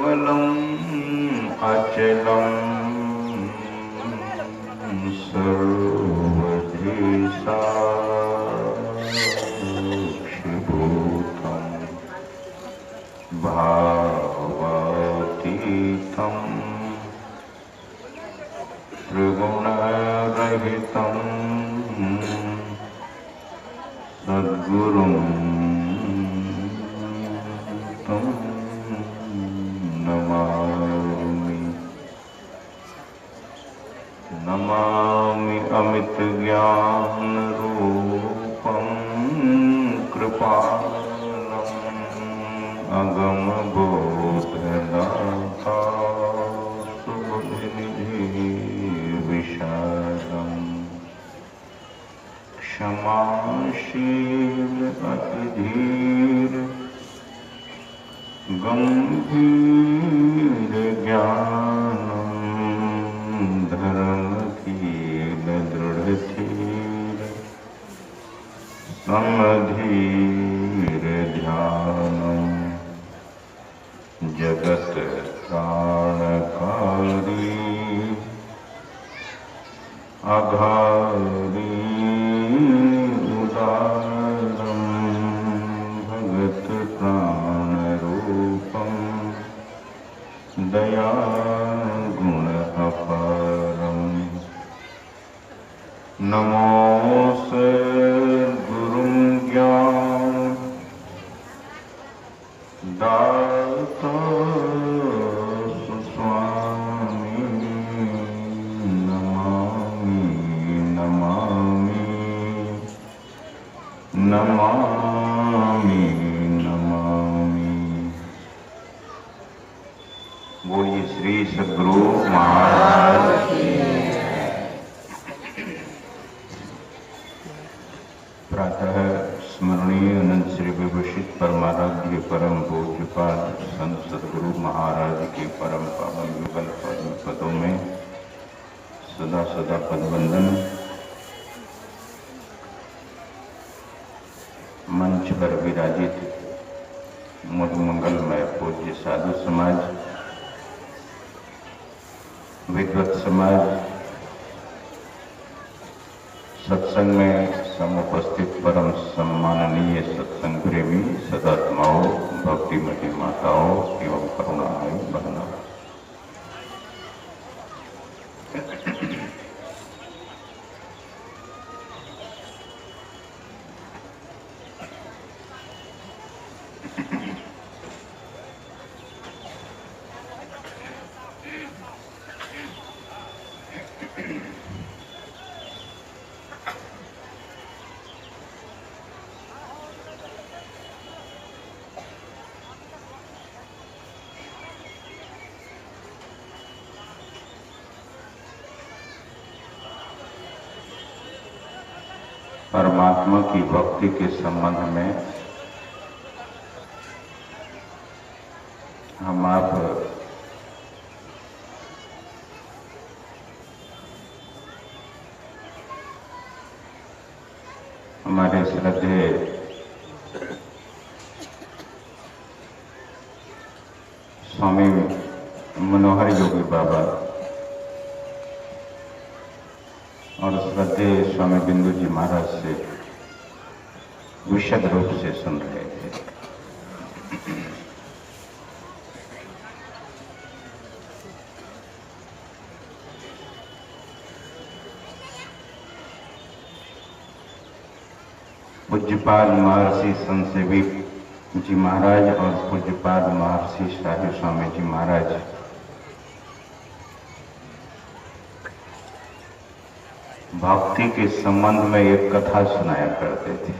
केवलम् अचलम् सर्वधि साक्षिभूतम् भावातीतम् त्रिगुणरहितम् सद्गुरुं तं नमामि। नमामि अमित ज्ञान रूपं कृपालम् अगम बोधदाता सुबुद्धिनिधि विशालम् क्षमाशील अतिधीर गंभीर ज्ञानम् धर्मधीर दृढ़धीर समधीर ध्यानम् जगत त्राणकारी अघारी उदारं भगत प्राण रूपं दया गुण अपारं नमोऽस्तु गुरुं ज्ञान दाता सुस्वामी नमामि नमामि नमामि। बोलिए श्री सद्गुरु महाराज की। प्रातः स्मरणीय अनंत श्री विभूषित परमाराध्य परम पूज्यपाद संत सद्गुरु महाराज के परम पावन युगल पदों में सदा सदा पदवंदन। मंच पर विराजित मुझ मंगलमय पूज्य साधु समाज, विद्वत समाज, सत्संग में समुपस्थित परम सम्माननीय सत्संग प्रेमी सदात्माओं, भक्तिमती माताओं एवं करुणामयी बहनों, परमात्मा की भक्ति के संबंध में हम आप हमारे श्रद्धेय स्वामी मनोहर योगी बाबा और श्रद्धेय स्वामी बिंदु जी महाराज से विशद रूप से सुन रहे थे। पूज्यपाद महर्षि संतसेवी जी महाराज और पूज्यपाद महर्षि शाही स्वामी जी महाराज भक्ति के संबंध में एक कथा सुनाया करते थे।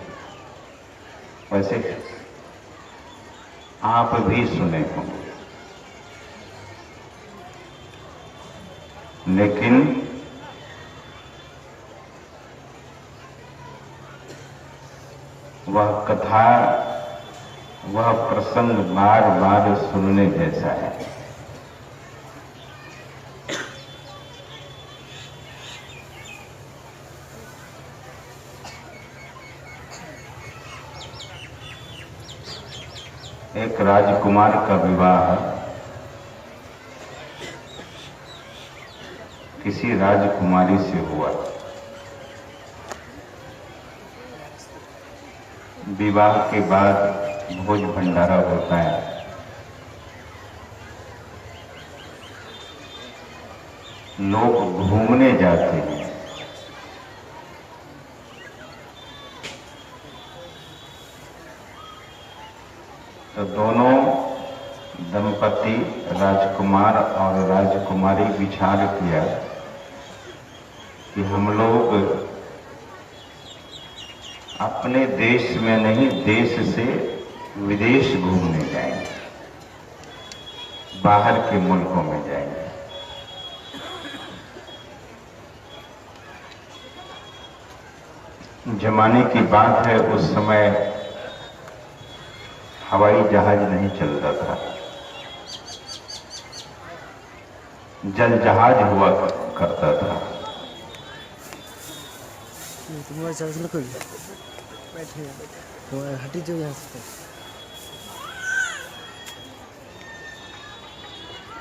वैसे आप भी सुने होंगे, लेकिन वह कथा, वह प्रसंग बार बार सुनने जैसा है। एक राजकुमार का विवाह किसी राजकुमारी से हुआ। विवाह के बाद भोज भंडारा होता है। लोग घूमने जाते हैं। तो दोनों दंपति राजकुमार और राजकुमारी विचार किया कि हम लोग अपने देश में नहीं, देश से विदेश घूमने जाएंगे, बाहर के मुल्कों में जाएंगे। जमाने की बात है, उस समय हवाई जहाज नहीं चलता था, जल जहाज हुआ करता था। तुम्हारे चार्ज लग गई बैठे तुम्हारे हटी जो यहाँ से।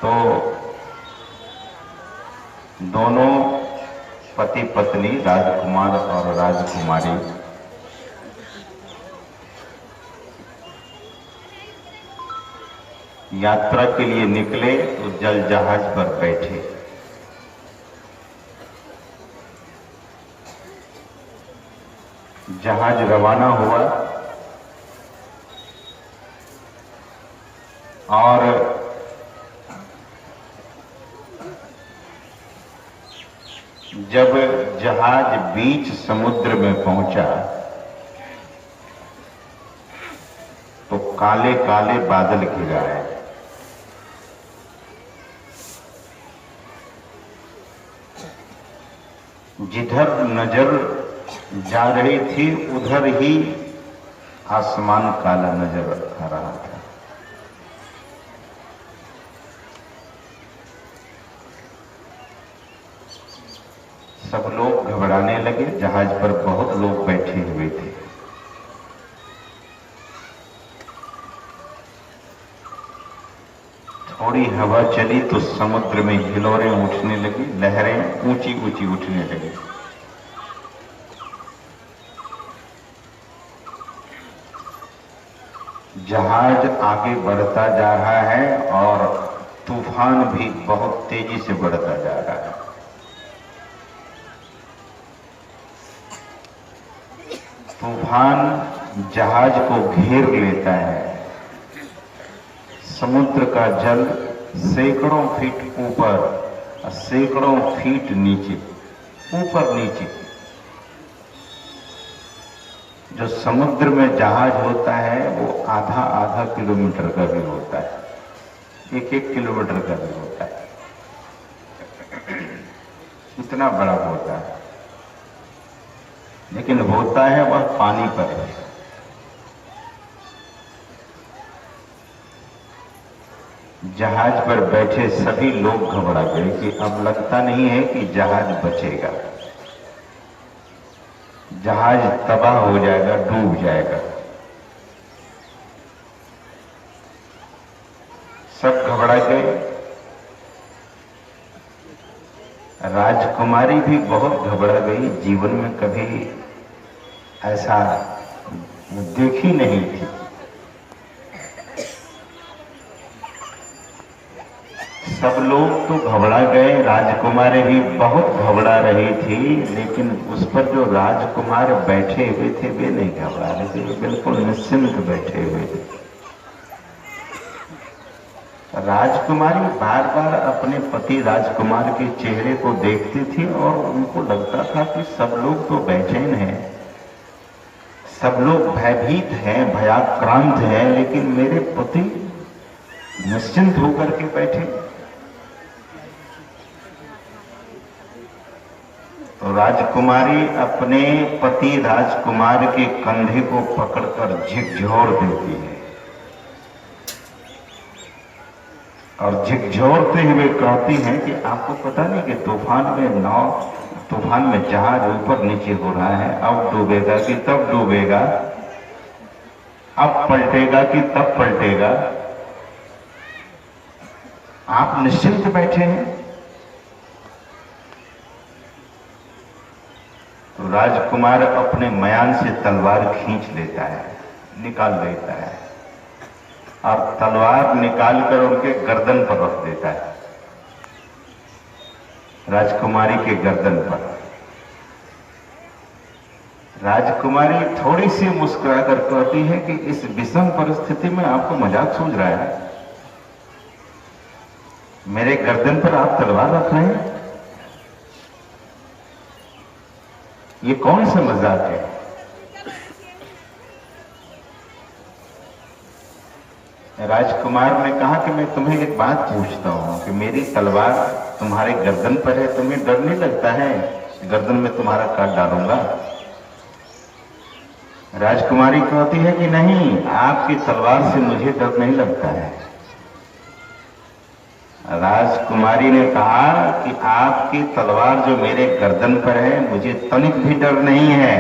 तो दोनों पति पत्नी राजकुमार और राजकुमारी यात्रा के लिए निकले। तो जल जहाज पर बैठे। जहाज रवाना हुआ और जब जहाज बीच समुद्र में पहुंचा तो काले काले बादल घिर आए। जिधर नजर जा रही थी उधर ही आसमान काला नजर आ रहा था। सब लोग घबराने लगे। जहाज पर बहुत लोग बैठे हुए थे। थोड़ी हवा चली तो समुद्र में हिलोरें उठने लगी, लहरें ऊंची ऊंची उठने लगी। जहाज आगे बढ़ता जा रहा है और तूफान भी बहुत तेजी से बढ़ता जा रहा है। तूफान जहाज को घेर लेता है। समुद्र का जल सैकड़ों फीट ऊपर और सैकड़ों फीट नीचे, ऊपर नीचे। जो समुद्र में जहाज होता है वो आधा आधा किलोमीटर का भी होता है, एक एक किलोमीटर का भी होता है, इतना बड़ा होता है। लेकिन होता है वह पानी पर है। जहाज पर बैठे सभी लोग घबरा गए कि अब लगता नहीं है कि जहाज बचेगा, जहाज तबाह हो जाएगा, डूब जाएगा। सब घबरा गए। राजकुमारी भी बहुत घबरा गई। जीवन में कभी ऐसा देखी नहीं थी। सब लोग तो घबरा गए, राजकुमारी भी बहुत घबरा रही थी। लेकिन उस पर जो राजकुमार बैठे हुए थे वे नहीं घबरा रहे थे, वे बिल्कुल निश्चिंत बैठे हुए थे। राजकुमारी बार बार अपने पति राजकुमार के चेहरे को देखती थी और उनको लगता था कि सब लोग तो बेचैन हैं, सब लोग भयभीत हैं, भयाक्रांत हैं, लेकिन मेरे पति निश्चिंत होकर के बैठे। तो राजकुमारी अपने पति राजकुमार के कंधे को पकड़कर झकझोर देती है और झकझोरते हुए कहती हैं कि आपको पता नहीं कि तूफान में जहाज ऊपर नीचे हो रहा है, अब डूबेगा कि तब डूबेगा, अब पलटेगा कि तब पलटेगा। आप निश्चिंत बैठे हैं। राजकुमार अपने मयान से तलवार खींच लेता है, निकाल लेता है और तलवार निकालकर उनके गर्दन पर रख देता है, राजकुमारी के गर्दन पर। राजकुमारी थोड़ी सी मुस्कुराकर कहती है कि इस विषम परिस्थिति में आपको मजाक सूझ रहा है, मेरे गर्दन पर आप तलवार रख रहे हैं, ये कौन सा मजाक है? राजकुमार ने कहा कि मैं तुम्हें एक बात पूछता हूं कि मेरी तलवार तुम्हारे गर्दन पर है, तुम्हें डर नहीं लगता है गर्दन में तुम्हारा काट डालूंगा? राजकुमारी कहती है कि नहीं, आपकी तलवार से मुझे डर नहीं लगता है। राजकुमारी ने कहा कि आपकी तलवार जो मेरे गर्दन पर है, मुझे तनिक भी डर नहीं है।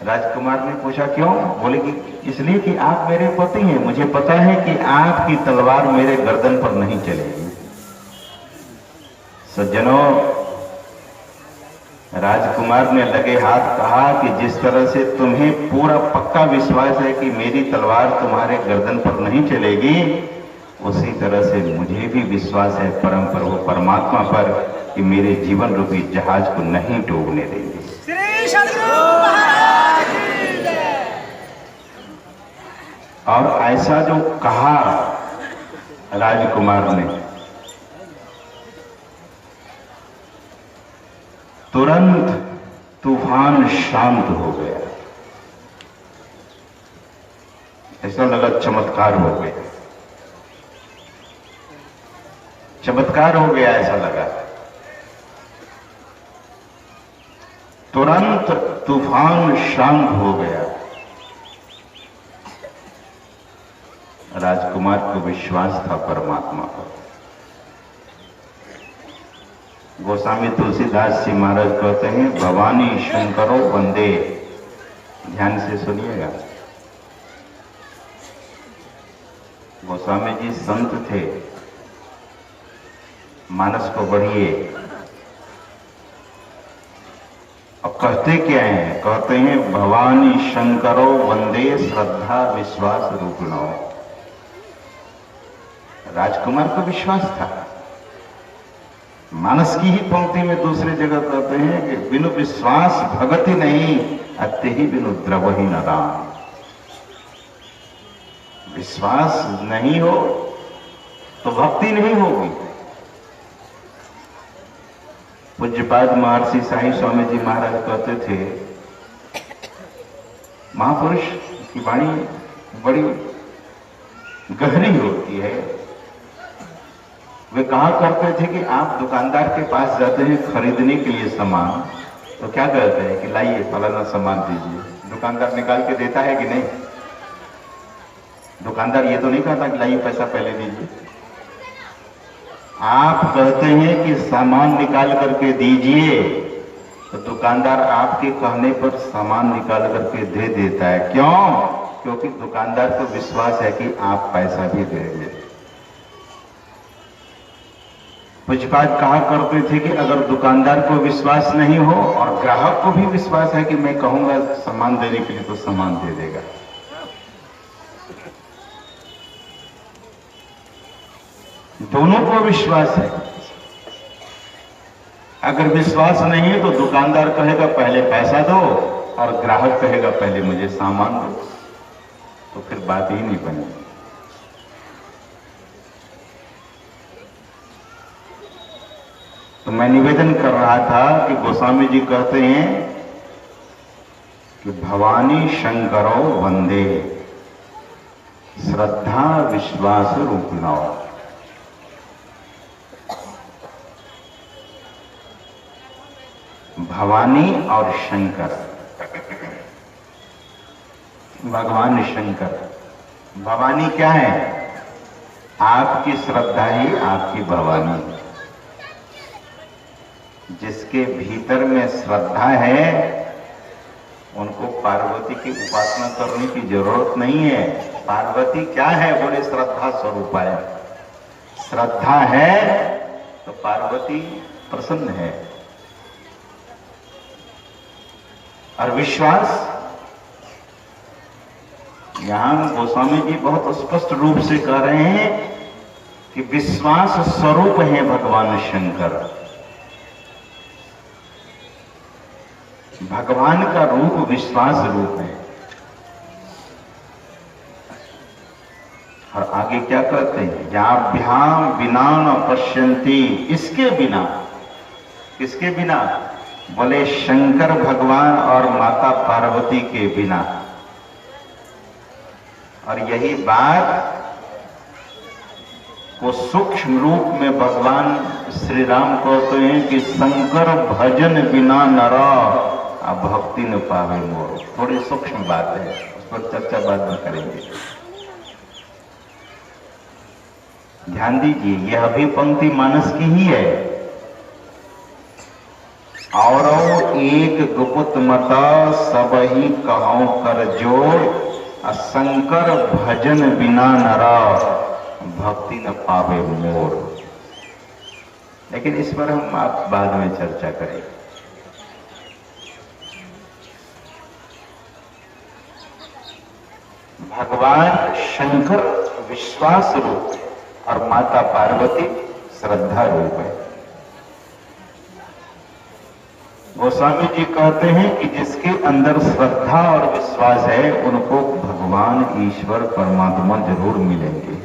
राजकुमार ने पूछा क्यों? बोले कि इसलिए कि आप मेरे पति हैं, मुझे पता है कि आपकी तलवार मेरे गर्दन पर नहीं चलेगी। सज्जनों, राजकुमार ने लगे हाथ कहा कि जिस तरह से तुम्हें पूरा पक्का विश्वास है कि मेरी तलवार तुम्हारे गर्दन पर नहीं चलेगी, उसी तरह से मुझे भी विश्वास है परम प्रभु परमात्मा पर कि मेरे जीवन रूपी जहाज को नहीं डूबने देंगे। श्री सद्गुरु महाराज की जय। और ऐसा जो कहा राजकुमार ने, तुरंत तूफान शांत हो गया। ऐसा लगा चमत्कार हो गया, चमत्कार हो गया ऐसा लगा। तुरंत तूफान शांत हो गया। राजकुमार को विश्वास था परमात्मा पर। गोस्वामी तुलसीदास जी महाराज कहते हैं, भवानी शंकरो वंदे। ध्यान से सुनिएगा, गोस्वामी जी संत थे, मानस को बढ़िए। अब कहते क्या हैं? कहते हैं, भवानी शंकरो वंदे श्रद्धा विश्वास रूपिणो। राजकुमार को विश्वास था। मानस की ही पंक्ति में दूसरी जगह कहते हैं कि बिनु विश्वास भगति नहीं, अत्ते ही बिनु द्रवहि न राम। विश्वास नहीं हो तो भक्ति नहीं होगी। पूज्यपाद महर्षि साईं स्वामी जी महाराज कहते थे, महापुरुष की वाणी बड़ी गहरी होती है। वे कहा करते थे कि आप दुकानदार के पास जाते हैं खरीदने के लिए सामान, तो क्या कहते हैं कि लाइए फलाना सामान दीजिए। दुकानदार निकाल के देता है कि नहीं? दुकानदार ये तो नहीं कहता कि लाइए पैसा पहले दीजिए। आप कहते हैं कि सामान निकाल करके दीजिए, तो दुकानदार आपके कहने पर सामान निकाल करके दे देता है। क्यों? क्योंकि दुकानदार को विश्वास है कि आप पैसा भी देंगे। पूज्यपाद कहा करते थे कि अगर दुकानदार को विश्वास नहीं हो और ग्राहक को भी विश्वास है कि मैं कहूंगा सामान देने के लिए तो सामान दे देगा। दोनों को विश्वास है। अगर विश्वास नहीं है तो दुकानदार कहेगा पहले पैसा दो और ग्राहक कहेगा पहले मुझे सामान दो, तो फिर बात ही नहीं बनेगी। तो मैं निवेदन कर रहा था कि गोस्वामी जी कहते हैं कि भवानी शंकरो वंदे श्रद्धा विश्वास रूपिणो। भवानी और शंकर, भगवान शंकर। भवानी क्या है? आपकी श्रद्धा ही आपकी भवानी। जिसके भीतर में श्रद्धा है उनको पार्वती की उपासना करने की जरूरत नहीं है। पार्वती क्या है? बोले श्रद्धा स्वरूप है। श्रद्धा है तो पार्वती प्रसन्न है। और विश्वास, यहां गोस्वामी जी बहुत स्पष्ट रूप से कह रहे हैं कि विश्वास स्वरूप है भगवान शंकर। भगवान का रूप विश्वास रूप है। और आगे क्या कहते हैं, याभ्याम बिना न पश्यन्ति, इसके बिना, किसके बिना, बोले शंकर भगवान और माता पार्वती के बिना। और यही बात को सूक्ष्म रूप में भगवान श्री राम कहते हैं कि शंकर भजन बिना नरा भक्ति न पावे मोर। थोड़ी सूक्ष्म बात है, उस पर चर्चा बाद में करेंगे। ध्यान दीजिए, यह भी पंक्ति मानस की ही है। और एक गुप्त मता सब ही कहो कर जोड़, शंकर भजन बिना नरा भक्ति न पावे मोर। लेकिन इस पर हम आप बाद में चर्चा करेंगे। भगवान शंकर विश्वास रूप है और माता पार्वती श्रद्धा रूप है। गोस्वामी जी कहते हैं कि जिसके अंदर श्रद्धा और विश्वास है उनको भगवान ईश्वर परमात्मा जरूर मिलेंगे।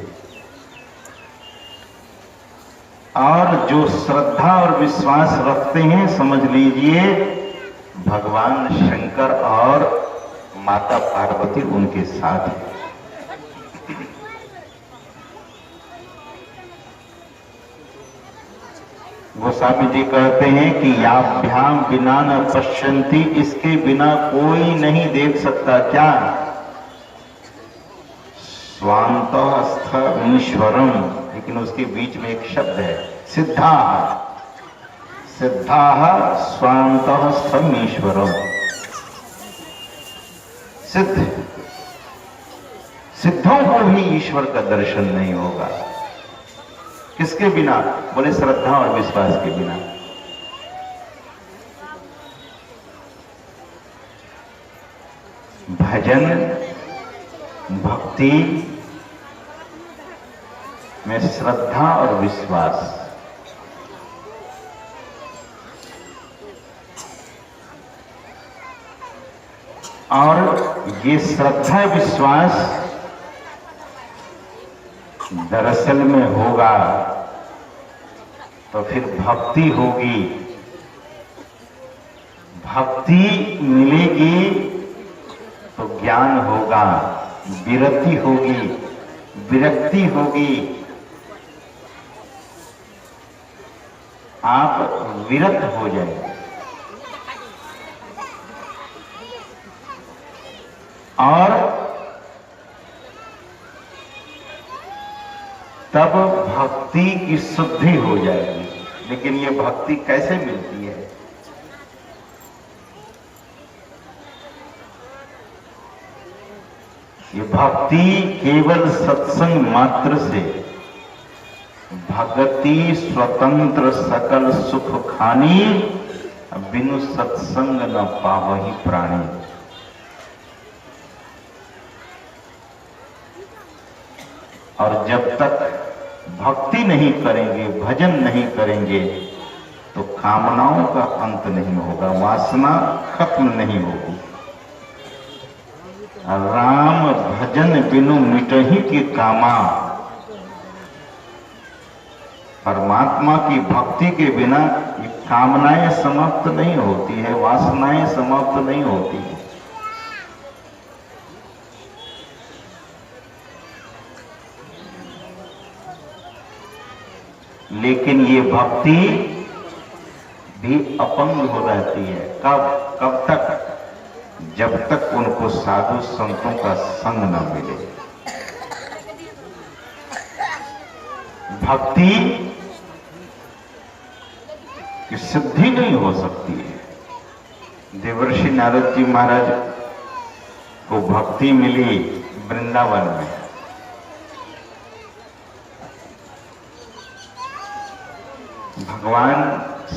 और जो श्रद्धा और विश्वास रखते हैं, समझ लीजिए भगवान शंकर और माता पार्वती उनके साथ है। गोस्वामी जी कहते हैं कि याभ्याम बिना न पश्यन्ति, इसके बिना कोई नहीं देख सकता। क्या? स्वांतस्थ ईश्वरम, लेकिन उसके बीच में एक शब्द है सिद्धा, सिद्धा स्वांतस्थ ईश्वरम। सिद्ध, सिद्धों को भी ईश्वर का दर्शन नहीं होगा। किसके बिना? बोले श्रद्धा और विश्वास के बिना। भजन भक्ति में श्रद्धा और विश्वास, और ये श्रद्धा विश्वास दरअसल में होगा तो फिर भक्ति होगी। भक्ति मिलेगी तो ज्ञान होगा, विरति होगी, विरक्ति होगी। आप विरत हो जाएंगे। और तब भक्ति की शुद्धि हो जाएगी। लेकिन ये भक्ति कैसे मिलती है? ये भक्ति केवल सत्संग मात्र से, भक्ति स्वतंत्र सकल सुख खानी, बिनु सत्संग न पावहि प्राणी। और जब तक भक्ति नहीं करेंगे, भजन नहीं करेंगे, तो कामनाओं का अंत नहीं होगा, वासना खत्म नहीं होगी। राम भजन बिनु मिटहि की कामा, परमात्मा की भक्ति के बिना ये कामनाएं समाप्त नहीं होती है, वासनाएं समाप्त नहीं होती है। लेकिन ये भक्ति भी अपंग हो रहती है। कब तक? जब तक उनको साधु संतों का संग न मिले। भक्ति की सिद्धि नहीं हो सकती है। देवर्षि नारद जी महाराज को भक्ति मिली वृंदावन में। भगवान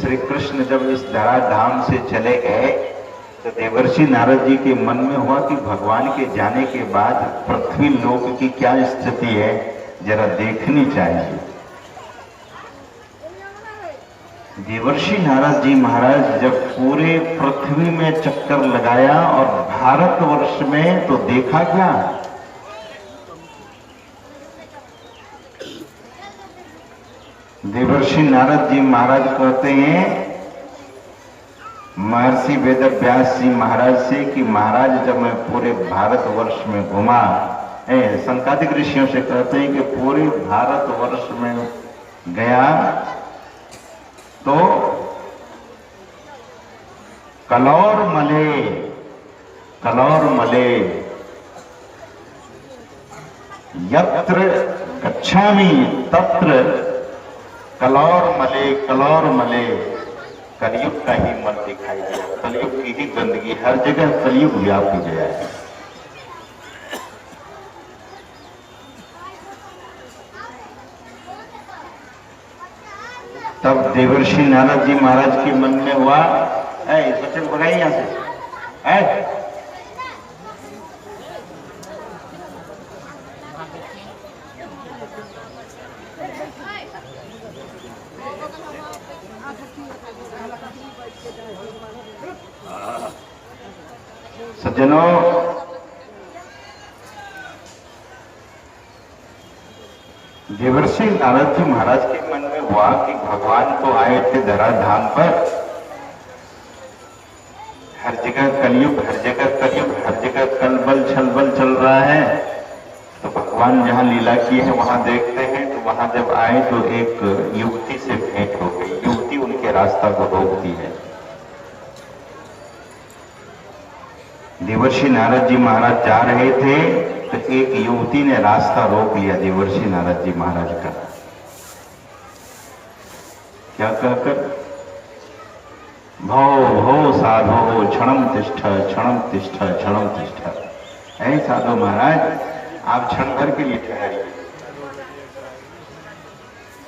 श्री कृष्ण जब इस धराधाम से चले गए तो देवर्षि नारद जी के मन में हुआ कि भगवान के जाने के बाद पृथ्वी लोक की क्या स्थिति है, जरा देखनी चाहिए। देवर्षि नारद जी महाराज जब पूरे पृथ्वी में चक्कर लगाया और भारतवर्ष में, तो देखा क्या, देवर्षि नारद जी महाराज कहते हैं महर्षि वेदव्यास जी महाराज से कि महाराज जब मैं पूरे भारतवर्ष में घुमा, संकादिक ऋषियों से कहते हैं कि पूरे भारतवर्ष में गया तो कलौर मले यत्र गच्छामि तत्र कलौर मले कलयुग का ही मन दिखाई दिया। कलयुग की ही गंदगी, हर जगह कलयुग व्यापी गया है। तब देवर्षि नारद जी महाराज के मन में हुआ, इस बच्चे को भगाइए यहां से, सज्जनों, देवर्षि नारद जी महाराज के मन में हुआ कि भगवान तो आए थे धराधाम पर, हर जगह कलयुग, हर जगह कलबल छलबल चल रहा है, तो भगवान जहां लीला की है वहां देखते हैं। तो वहां जब आए तो एक युवती से भेंट हो गई। युवती उनके रास्ता को रोकती है। देवर्षि नारद जी महाराज जा रहे थे तो एक युवती ने रास्ता रोक लिया देवर्षि नारद जी महाराज का। क्या कहकर, भो साधो क्षणम तिष्ठ। ऐ साधो महाराज, आप क्षण भर के लिए ठहरिए।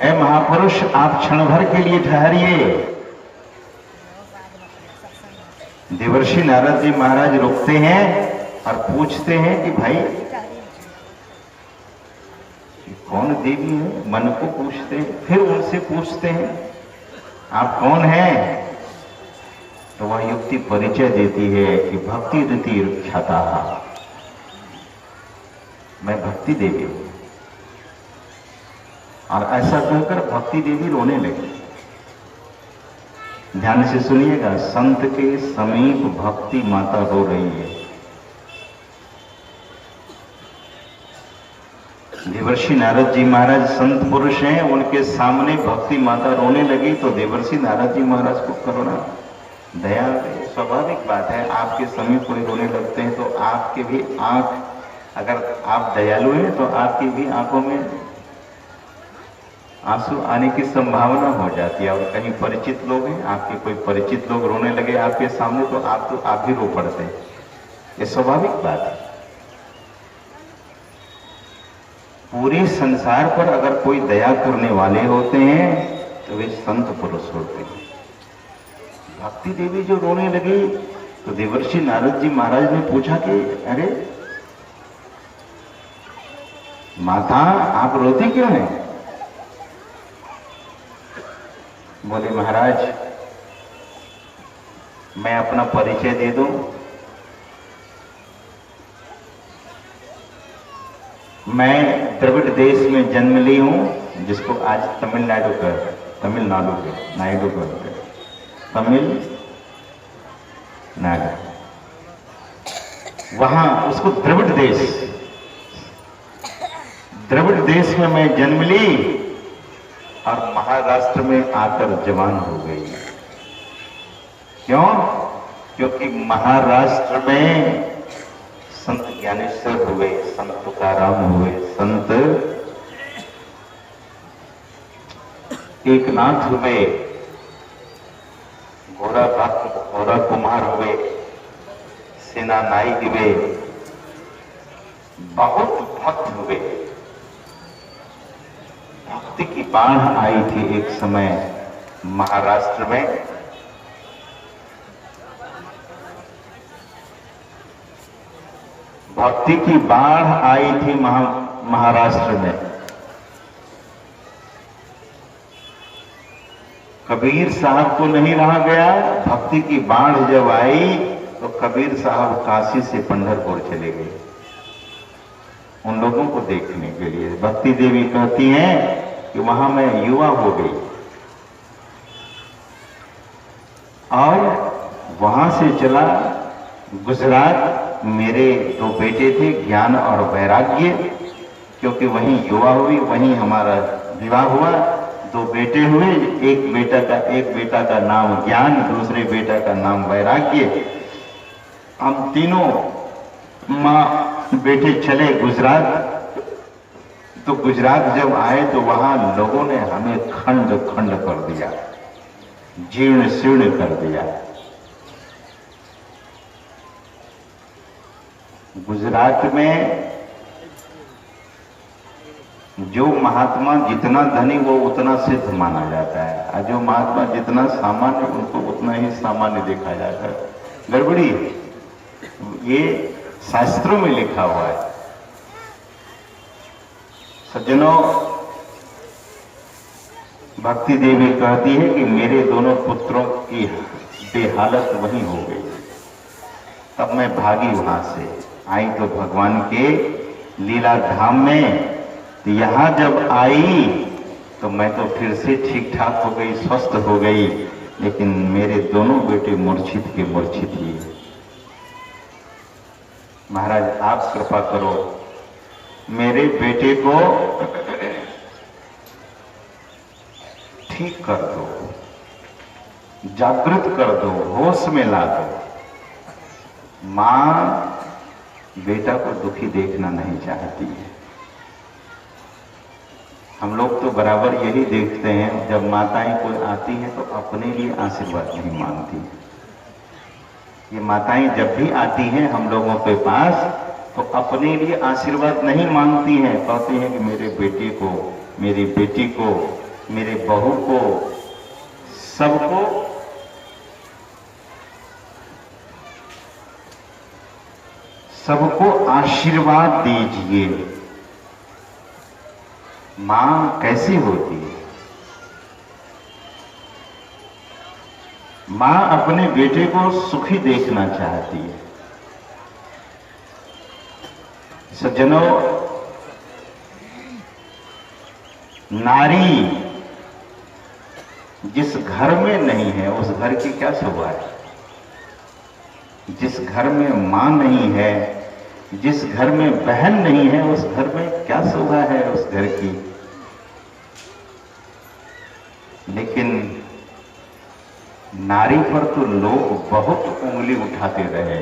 ऐ महापुरुष, आप क्षण भर के लिए ठहरिए। देवर्षि नारद जी महाराज रुकते हैं और पूछते हैं कि भाई कौन देवी है, मन को पूछते हैं। फिर उनसे पूछते हैं आप कौन हैं, तो वह युक्ति परिचय देती है कि भक्ति रीति ख्याता, मैं भक्ति देवी हूं। और ऐसा कहकर भक्ति देवी रोने लगी। ध्यान से सुनिएगा, संत के समीप भक्ति माता रो रही है। देवर्षि नारद जी महाराज संत पुरुष हैं, उनके सामने भक्ति माता रोने लगी तो देवर्षि नारद जी महाराज को करुणा दया, स्वाभाविक बात है, आपके समीप कोई रोने लगते हैं तो आपके भी आंख, अगर आप दयालु हैं तो आपकी भी आंखों में आंसू आने की संभावना हो जाती है। और कहीं परिचित लोग हैं, आपके कोई परिचित लोग रोने लगे आपके सामने तो आप भी रो पड़ते हैं, ये स्वाभाविक बात है। पूरे संसार पर अगर कोई दया करने वाले होते हैं तो वे संत पुरुष होते हैं। भक्ति देवी जो रोने लगी तो देवर्षि नारद जी महाराज ने पूछा कि अरे माता, आप रोती क्यों हैं? बोले महाराज, मैं अपना परिचय दे दूं। मैं द्रविड़ देश में जन्म ली हूं, जिसको आज तमिलनाडु कहते हैं। वहां उसको द्रविड़ देश में मैं जन्म ली और महाराष्ट्र में आकर जवान हो गई। क्यों? क्योंकि महाराष्ट्र में संत ज्ञानेश्वर हुए, संत तुकाराम हुए, संत एकनाथ हुए, घोड़ा कुमार हुए, सेना नायक हुए, बहुत भक्त हुए। भक्ति की बाढ़ आई थी एक समय महाराष्ट्र में। भक्ति की बाढ़ आई थी महाराष्ट्र में। कबीर साहब को नहीं रहा गया। भक्ति की बाढ़ जब आई तो कबीर साहब काशी से पंढरपुर चले गए उन लोगों को देखने के लिए। भक्ति देवी कहती हैं कि वहां मैं युवा हो गई और वहां से चला गुजरात। मेरे दो बेटे थे, ज्ञान और वैराग्य, क्योंकि वहीं युवा हुई, वहीं हमारा विवाह हुआ। दो बेटे हुए, एक बेटा का नाम ज्ञान, दूसरे बेटा का नाम वैराग्य। हम तीनों माँ बेटे चले गुजरात। तो गुजरात जब आए तो वहां लोगों ने हमें खंड खंड कर दिया, जीर्ण शीर्ण कर दिया। गुजरात में जो महात्मा जितना धनी वो उतना सिद्ध माना जाता है, और जो महात्मा जितना सामान्य उनको उतना ही सामान्य देखा जाता है। गड़बड़ी, ये शास्त्रों में लिखा हुआ है। सज्जनों, भक्ति देवी कहती है कि मेरे दोनों पुत्रों की बेहालत वहीं हो गई। तब मैं भागी वहां से, आई तो भगवान के लीला धाम में। तो यहां जब आई तो मैं तो फिर से ठीक ठाक हो गई, स्वस्थ हो गई, लेकिन मेरे दोनों बेटे मूर्छित के मूर्छित ही। महाराज आप कृपा करो, मेरे बेटे को ठीक कर दो, जागृत कर दो, होश में ला दो। मां बेटा को दुखी देखना नहीं चाहती है। हम लोग तो बराबर यही देखते हैं, जब माताएं कोई आती हैं तो अपने लिए आशीर्वाद नहीं मांगती। ये माताएं जब भी आती हैं हम लोगों के पास तो अपने लिए आशीर्वाद नहीं मांगती हैं। कहती हैं कि मेरे बेटे को, मेरी बेटी को, मेरे बहू को, सबको आशीर्वाद दीजिए। मां कैसी होती है? मां अपने बेटे को सुखी देखना चाहती है। सज्जनों, नारी जिस घर में नहीं है उस घर की क्या शोभा है। जिस घर में मां नहीं है, जिस घर में बहन नहीं है, उस घर में क्या शोभा है उस घर की। लेकिन नारी पर तो लोग बहुत उंगली उठाते रहे।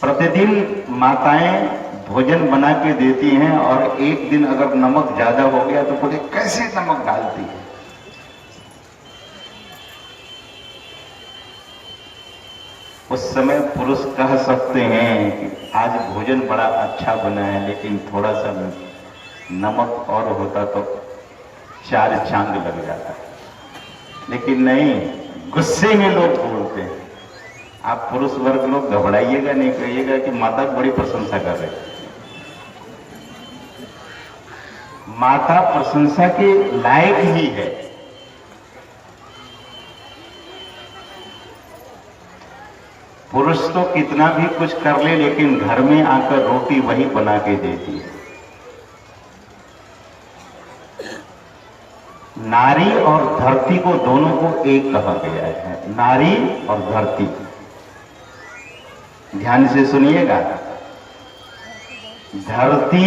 प्रतिदिन माताएं भोजन बना के देती हैं और एक दिन अगर नमक ज्यादा हो गया तो बोले कैसे नमक डालती है। उस समय पुरुष कह सकते हैं कि आज भोजन बड़ा अच्छा बना है, लेकिन थोड़ा सा नमक और होता तो 4 चांद लग जाता। लेकिन नहीं, गुस्से में लोग बोलते हैं। आप पुरुष वर्ग लोग घबराइएगा नहीं, कहिएगा कि माता बड़ी प्रशंसा कर रहे। माता प्रशंसा के लायक ही है। पुरुष तो कितना भी कुछ कर ले, लेकिन घर में आकर रोटी वही बना के देती है। नारी और धरती को दोनों को एक कहा गया है, नारी और धरती। ध्यान से सुनिएगा, धरती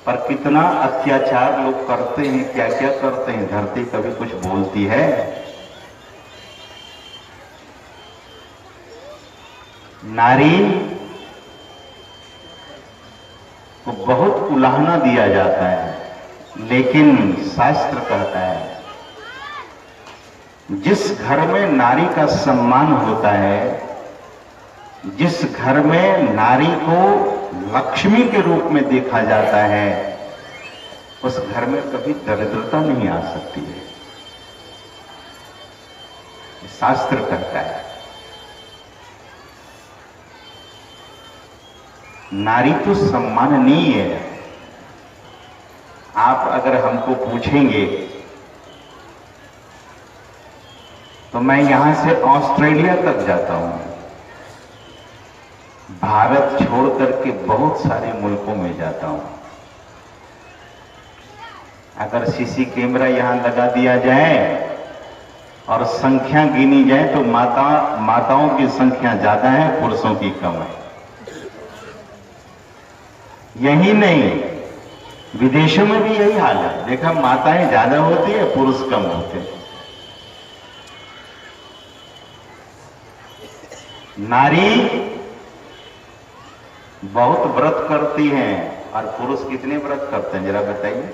पर कितना अत्याचार लोग करते हैं, क्या क्या करते हैं। धरती कभी कुछ बोलती है? नारी को बहुत उलाहना दिया जाता है, लेकिन शास्त्र कहता है जिस घर में नारी का सम्मान होता है, जिस घर में नारी को लक्ष्मी के रूप में देखा जाता है, उस घर में कभी दरिद्रता नहीं आ सकती है। शास्त्र कहता है। नारी तो सम्माननीय है। आप अगर हमको पूछेंगे तो मैं यहां से ऑस्ट्रेलिया तक जाता हूं, भारत छोड़ करके बहुत सारे मुल्कों में जाता हूं। अगर सीसी कैमरा यहां लगा दिया जाए और संख्या गिनी जाए तो माताओं की संख्या ज्यादा है, पुरुषों की कम है। यही नहीं, विदेशों में भी यही हाल है। देखा, माताएं ज्यादा होती है, पुरुष कम होते हैं। नारी बहुत व्रत करती हैं और पुरुष कितने व्रत करते हैं जरा बताइए।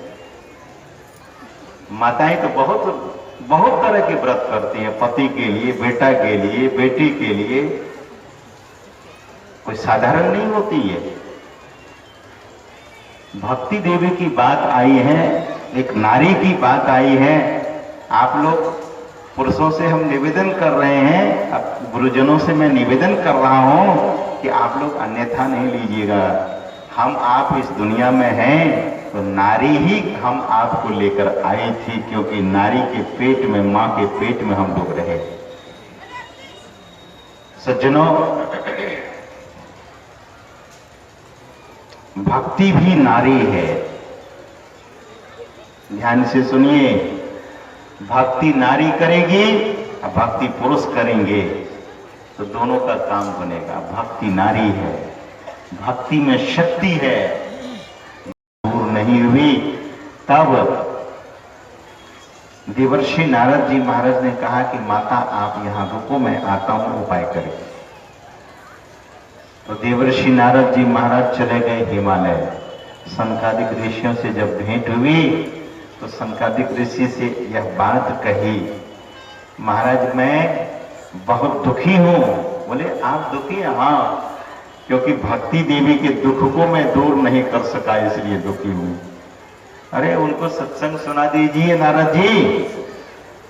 माताएं तो बहुत तरह के व्रत करती हैं, पति के लिए, बेटा के लिए, बेटी के लिए। कोई साधारण नहीं होती है। भक्ति देवी की बात आई है, एक नारी की बात आई है। आप लोग पुरुषों से हम निवेदन कर रहे हैं, अब गुरुजनों से मैं निवेदन कर रहा हूं कि आप लोग अन्यथा नहीं लीजिएगा। हम आप इस दुनिया में हैं तो नारी ही हम आपको लेकर आई थी, क्योंकि नारी के पेट में, मां के पेट में हम लोग रहे। सज्जनों, भक्ति भी नारी है। ध्यान से सुनिए, भक्ति नारी करेगी और भक्ति पुरुष करेंगे तो दोनों का काम बनेगा। भक्ति नारी है, भक्ति में शक्ति है। दूर नहीं हुई तब देवर्षि नारद जी महाराज ने कहा कि माता आप यहां रुको, मैं आता हूं, उपाय करें। तो देवर्षि नारद जी महाराज चले गए हिमालय। सनकादिक ऋषियों से जब भेंट हुई तो सनकादिक ऋषि से यह बात कही, महाराज मैं बहुत दुखी हूं। बोले आप दुखी हैं? हाँ, क्योंकि भक्ति देवी के दुख को मैं दूर नहीं कर सका, इसलिए दुखी हूं। अरे उनको सत्संग सुना दीजिए नारद जी।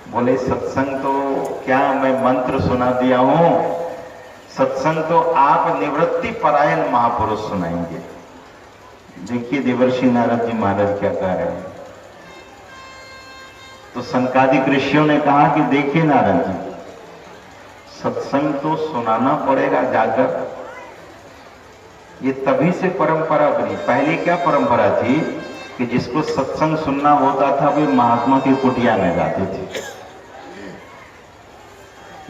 बोले सत्संग तो क्या, मैं मंत्र सुना दिया हूं, सत्संग तो आप निवृत्ति परायण महापुरुष सुनाएंगे। देखिए देवर्षि नारद जी महाराज क्या कह रहे हैं। तो सनकादिक ऋषियों ने कहा कि देखिए नारद जी, सत्संग तो सुनाना पड़ेगा जाकर। ये तभी से परंपरा बनी। पहले क्या परंपरा थी कि जिसको सत्संग सुनना होता था वे महात्मा की कुटिया में जाते थे।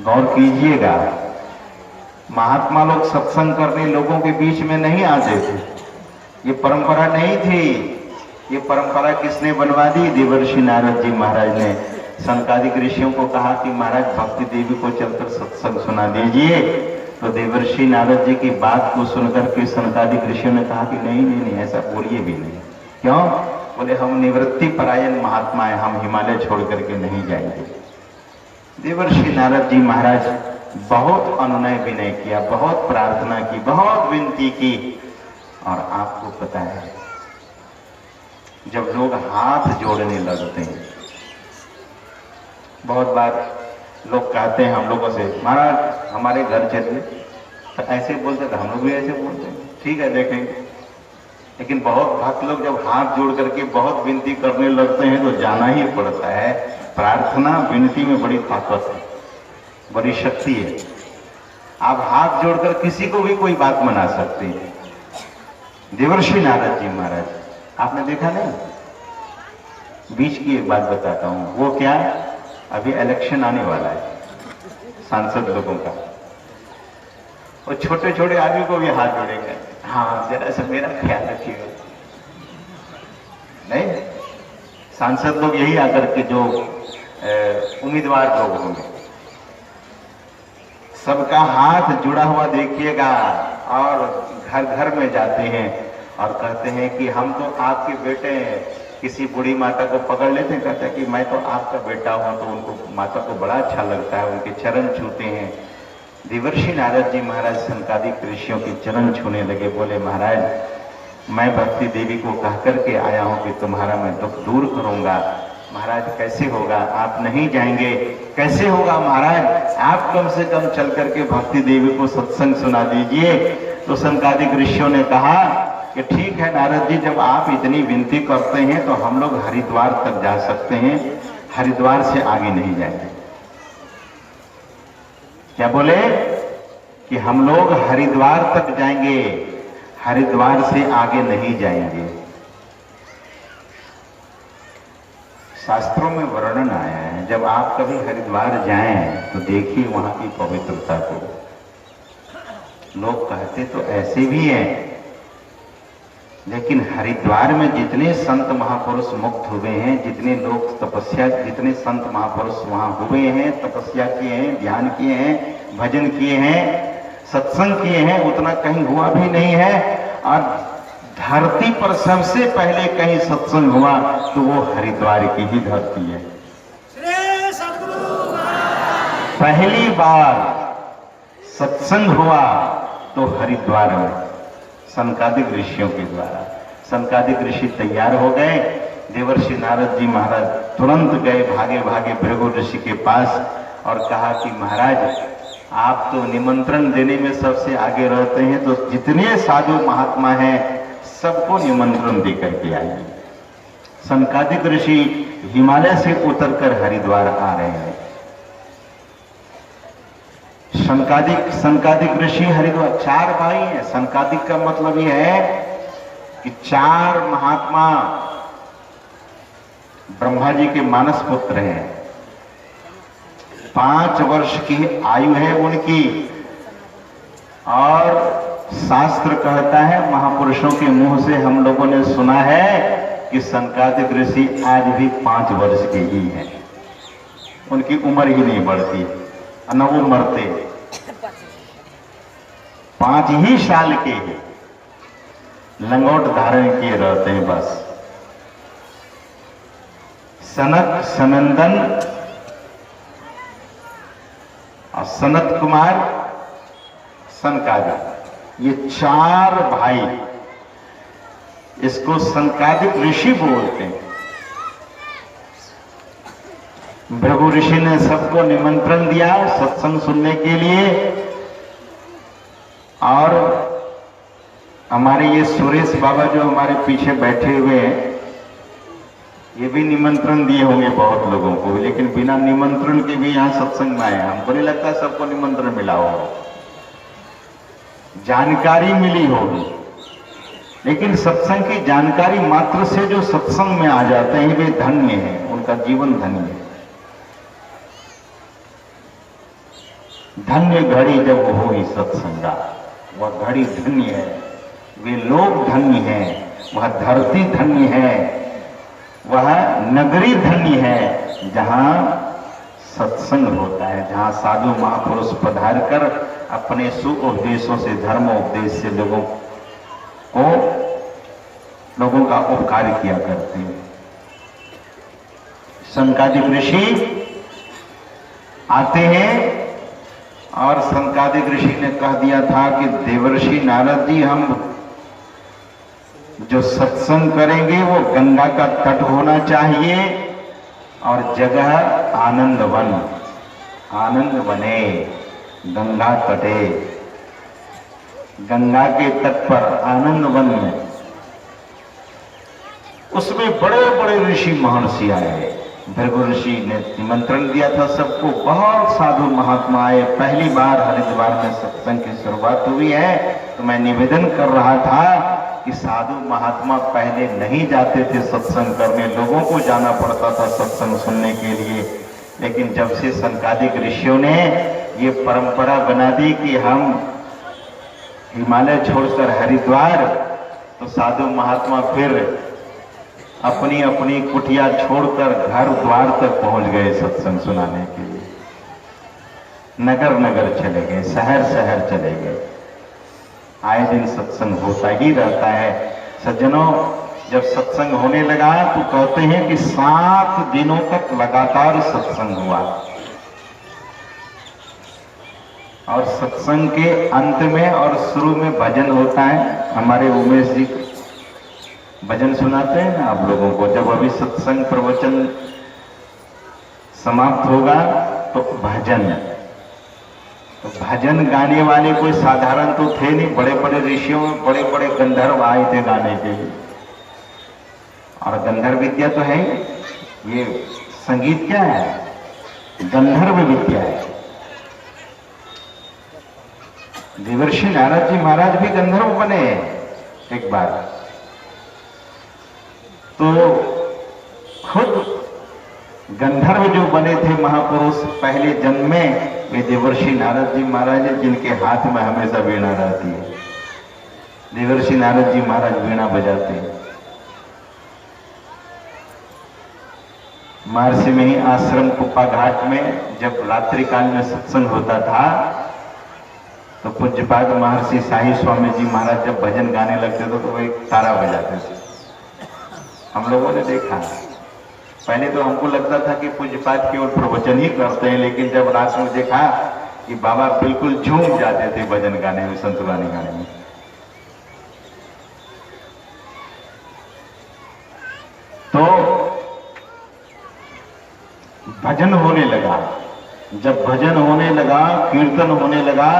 गौर कीजिएगा, महात्मा लोग सत्संग करने लोगों के बीच में नहीं आते थे। ये परंपरा नहीं थी। ये परंपरा किसने बनवा दी? देवर्षि नारद जी महाराज ने सनकादिक ऋषियों को कहा कि महाराज भक्ति देवी को चलकर सत्संग सुना दीजिए। तो देवर्षि नारद जी की बात को सुनकर के सनकादिक ऋषियों ने कहा कि नहीं नहीं नहीं, ऐसा बोलिए भी नहीं। क्यों? बोले हम निवृत्ति परायण महात्मा है, हम हिमालय छोड़ करके नहीं जाएंगे। देवर्षि नारद जी महाराज बहुत अनुनय विनय किया, बहुत प्रार्थना की, बहुत विनती की। और आपको पता है, जब लोग हाथ जोड़ने लगते हैं, बहुत बार लोग कहते हैं हम लोगों से, महाराज हमारे घर चलिए, तो ऐसे बोलते थे, हम लोग भी ऐसे बोलते हैं, ठीक है देखेंगे। लेकिन बहुत भक्त लोग जब हाथ जोड़ करके बहुत विनती करने लगते हैं तो जाना ही पड़ता है। प्रार्थना विनती में बड़ी ताकत है, बड़ी शक्ति है। आप हाथ जोड़कर किसी को भी कोई बात मना सकते हैं। देवर्षि नारद जी महाराज, आपने देखा नहीं? बीच की एक बात बताता हूं, वो क्या, अभी इलेक्शन आने वाला है सांसद लोगों का, और छोटे छोटे आदमी को भी हाथ जोड़ेंगे, हाँ जरा सा मेरा ख्याल रखिएगा। नहीं, सांसद लोग यही आकर के जो उम्मीदवार लोग होंगे, सबका हाथ जुड़ा हुआ देखिएगा, और घर घर में जाते हैं और कहते हैं कि हम तो आपके बेटे हैं। किसी बूढ़ी माता को पकड़ लेते हैं, कहते हैं कि मैं तो आपका बेटा हूं, तो उनको माता को बड़ा अच्छा लगता है, उनके चरण छूते हैं। देवर्षि नारद जी महाराज सनकादिक ऋषियों के चरण छूने लगे। बोले महाराज मैं भक्ति देवी को कह करके आया हूं कि तुम्हारा मैं दुख दूर करूंगा। महाराज कैसे होगा, आप नहीं जाएंगे कैसे होगा महाराज, आप कम से कम चल करके भक्ति देवी को सत्संग सुना दीजिए। तो सनकादिक ऋषियों ने कहा कि ठीक है नारद जी, जब आप इतनी विनती करते हैं तो हम लोग हरिद्वार तक जा सकते हैं, हरिद्वार से आगे नहीं जाएंगे। क्या बोले कि हम लोग हरिद्वार तक जाएंगे, हरिद्वार से आगे नहीं जाएंगे। शास्त्रों में वर्णन आया है, जब आप कभी हरिद्वार जाएं तो देखिए वहां की पवित्रता को। लोग कहते तो ऐसे भी हैं, लेकिन हरिद्वार में जितने संत महापुरुष मुक्त हुए हैं, जितने लोग तपस्या, जितने संत महापुरुष वहां हुए हैं, तपस्या किए हैं, ध्यान किए हैं, भजन किए हैं, सत्संग किए हैं, उतना कहीं हुआ भी नहीं है। और धरती पर सबसे पहले कहीं सत्संग हुआ तो वो हरिद्वार की ही धरती है। पहली बार सत्संग हुआ तो हरिद्वार में सनकादिक ऋषियों के द्वारा। सनकादिक ऋषि तैयार हो गए, देवर्षि नारद जी महाराज तुरंत गए, भागे भागे भृगु ऋषि के पास और कहा कि महाराज आप तो निमंत्रण देने में सबसे आगे रहते हैं, तो जितने साधु महात्मा हैं सबको निमंत्रण देकर के आइए। सनकादिक ऋषि हिमालय से उतरकर हरिद्वार आ रहे हैं। सनकादिक ऋषि हरिद्वार, 4 भाई हैं। सनकादिक का मतलब यह है कि 4 महात्मा ब्रह्मा जी के मानस पुत्र हैं। 5 वर्ष की आयु है उनकी, और शास्त्र कहता है, महापुरुषों के मुंह से हम लोगों ने सुना है कि सनकादिक ऋषि आज भी 5 वर्ष के ही हैं। उनकी उम्र ही नहीं बढ़ती, न वो मरते, 5 ही साल के हैं, लंगोट धारण किए रहते हैं बस। सनक, सनंदन और सनत कुमार, सनकादिक, ये 4 भाई, इसको सनकादिक ऋषि बोलते हैं। भृगु ऋषि ने सबको निमंत्रण दिया सत्संग सुनने के लिए, और हमारे ये सुरेश बाबा जो हमारे पीछे बैठे हुए हैं, ये भी निमंत्रण दिए होंगे बहुत लोगों को, लेकिन बिना निमंत्रण के भी यहाँ सत्संग में आए। हमको नहीं लगता सबको निमंत्रण मिला होगा, जानकारी मिली होगी, लेकिन सत्संग की जानकारी मात्र से जो सत्संग में आ जाते हैं वे धन्य हैं, उनका जीवन धन्य है। धन्य घड़ी जब हुई सत्संगा, वह घड़ी धन्य है, वे लोग धन्य हैं, वह धरती धन्य है, वह नगरी धन्य है जहां सत्संग होता है, जहां साधु महापुरुष पधार कर अपने सुउपदेशों से, धर्म उपदेश से लोगों का उपकार किया करते हैं। सनकादिक ऋषि आते हैं, और सनकादिक ऋषि ने कह दिया था कि देवर्षि नारद जी, हम जो सत्संग करेंगे वो गंगा का तट होना चाहिए, और जगह आनंद वन, आनंद बने, गंगा तटे, गंगा के तट पर आनंद वन में, उसमें बड़े बड़े ऋषि महर्षि आए। भृगु ऋषि ने निमंत्रण दिया था सबको, बहुत साधु महात्मा आए। पहली बार हरिद्वार में सत्संग की शुरुआत हुई है, तो मैं निवेदन कर रहा था कि साधु महात्मा पहले नहीं जाते थे सत्संग करने, लोगों को जाना पड़ता था सत्संग सुनने के लिए। लेकिन जब से सनकादिक ऋषियों ने ये परंपरा बना दी कि हम हिमालय छोड़कर हरिद्वार, तो साधु महात्मा फिर अपनी अपनी कुटिया छोड़कर घर द्वार तक पहुंच गए सत्संग सुनाने के लिए। नगर नगर चले गए, शहर शहर चले गए। आए दिन सत्संग होता ही रहता है। सज्जनों, जब सत्संग होने लगा तो कहते हैं कि 7 दिनों तक लगातार सत्संग हुआ, और सत्संग के अंत में और शुरू में भजन होता है। हमारे उमेश जी भजन सुनाते हैं ना आप लोगों को। जब अभी सत्संग प्रवचन समाप्त होगा तो तो भजन। तो भजन गाने वाले कोई साधारण तो थे नहीं, बड़े बड़े ऋषियों में बड़े बड़े गंधर्व आए थे गाने के लिए। और गंधर्व विद्या तो है ही, ये संगीत क्या है? गंधर्व विद्या है। देवर्षि नारद जी महाराज भी गंधर्व बने एक बार। तो खुद गंधर्व जो बने थे महापुरुष पहले जन्म में, वे देवर्षि नारद जी महाराज, जिनके हाथ में हमेशा वीणा रहती है। देवर्षि नारद जी महाराज वीणा बजाते हैं। महर्षि में ही आश्रम कुप्पा घाट में जब रात्रि काल में सत्संग होता था, तो पूज्यपाद महर्षि साई स्वामी जी महाराज जब भजन गाने लगते थे तो वो एक तारा बजाते थे। हम लोगों ने देखा। पहले तो हमको लगता था कि पूज्यपाद केवल प्रवचन ही करते हैं, लेकिन जब रात में देखा कि बाबा बिल्कुल झूम जाते थे भजन गाने में, संतुलानी गाने में। तो भजन होने लगा। जब भजन होने लगा, कीर्तन होने लगा,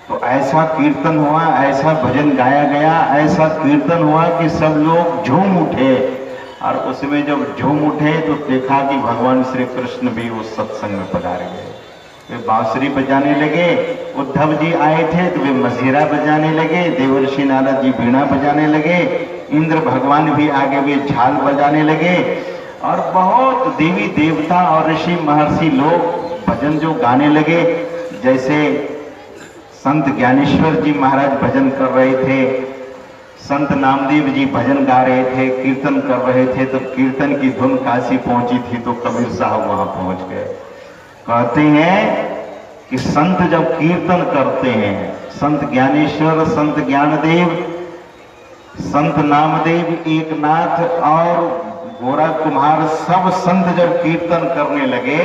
तो ऐसा कीर्तन हुआ, ऐसा भजन गाया गया, ऐसा कीर्तन हुआ कि सब लोग झूम उठे। और उसमें जब झूम उठे तो देखा कि भगवान श्री कृष्ण भी उस सत्संग में पधार गए। वे बांसुरी बजाने लगे। उद्धव जी आए थे तो वे मजीरा बजाने लगे। देवर्षि नारद जी वीणा बजाने लगे। इंद्र भगवान भी आगे वे झाल बजाने लगे। और बहुत देवी देवता और ऋषि महर्षि लोग भजन जो गाने लगे। जैसे संत ज्ञानेश्वर जी महाराज भजन कर रहे थे, संत नामदेव जी भजन गा रहे थे, कीर्तन कर रहे थे। तो कीर्तन की धुन काशी पहुंची थी तो कबीर साहब वहां पहुंच गए। कहते हैं कि संत जब कीर्तन करते हैं, संत ज्ञानेश्वर, संत ज्ञानदेव, संत नामदेव, एकनाथ और गोरा कुम्हार, सब संत जब कीर्तन करने लगे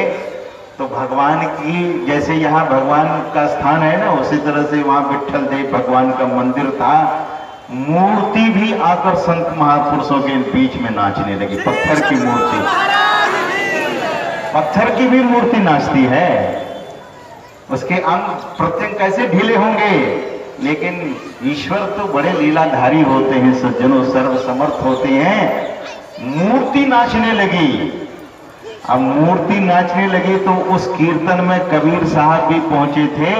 तो भगवान की, जैसे यहाँ भगवान का स्थान है ना, उसी तरह से वहां विट्ठल देव भगवान का मंदिर था। मूर्ति भी आकर संत महापुरुषों के बीच में नाचने लगी। पत्थर की मूर्ति, पत्थर की भी मूर्ति नाचती है। उसके अंग प्रत्यंग कैसे ढीले होंगे, लेकिन ईश्वर तो बड़े लीलाधारी होते हैं, सज्जनों सर्व समर्थ होते हैं। मूर्ति नाचने लगी। अब मूर्ति नाचने लगी तो उस कीर्तन में कबीर साहब भी पहुंचे थे।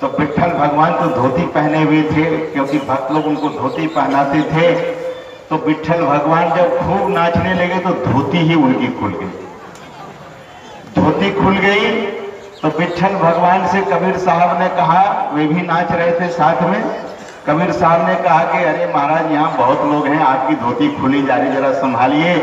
तो विट्ठल भगवान तो धोती पहने हुए थे, क्योंकि भक्त लोग उनको धोती पहनाते थे। तो विट्ठल भगवान जब खूब नाचने लगे तो धोती ही उनकी खुल गई। धोती खुल गई तो विट्ठल भगवान से कबीर साहब ने कहा, वे भी नाच रहे थे साथ में। कबीर साहब ने कहा कि अरे महाराज, यहाँ बहुत लोग हैं, आपकी धोती खुली जा रही, जरा संभालिए।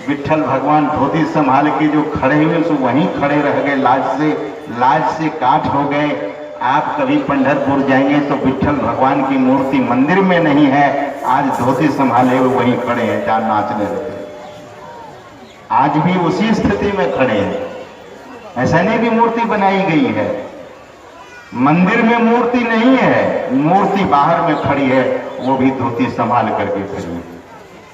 विट्ठल भगवान धोती संभाल के जो खड़े हुए सो वहीं खड़े रह गए। लाज से काठ हो गए। आप कभी पंढरपुर जाएंगे तो विट्ठल भगवान की मूर्ति मंदिर में नहीं है, आज धोती संभाले हुए वहीं खड़े हैं जहां नाचने लगे। आज भी उसी स्थिति में खड़े हैं। ऐसा नहीं कि मूर्ति बनाई गई है, मंदिर में मूर्ति नहीं है, मूर्ति बाहर में खड़ी है, वो भी धोती संभाल करके खड़ी है।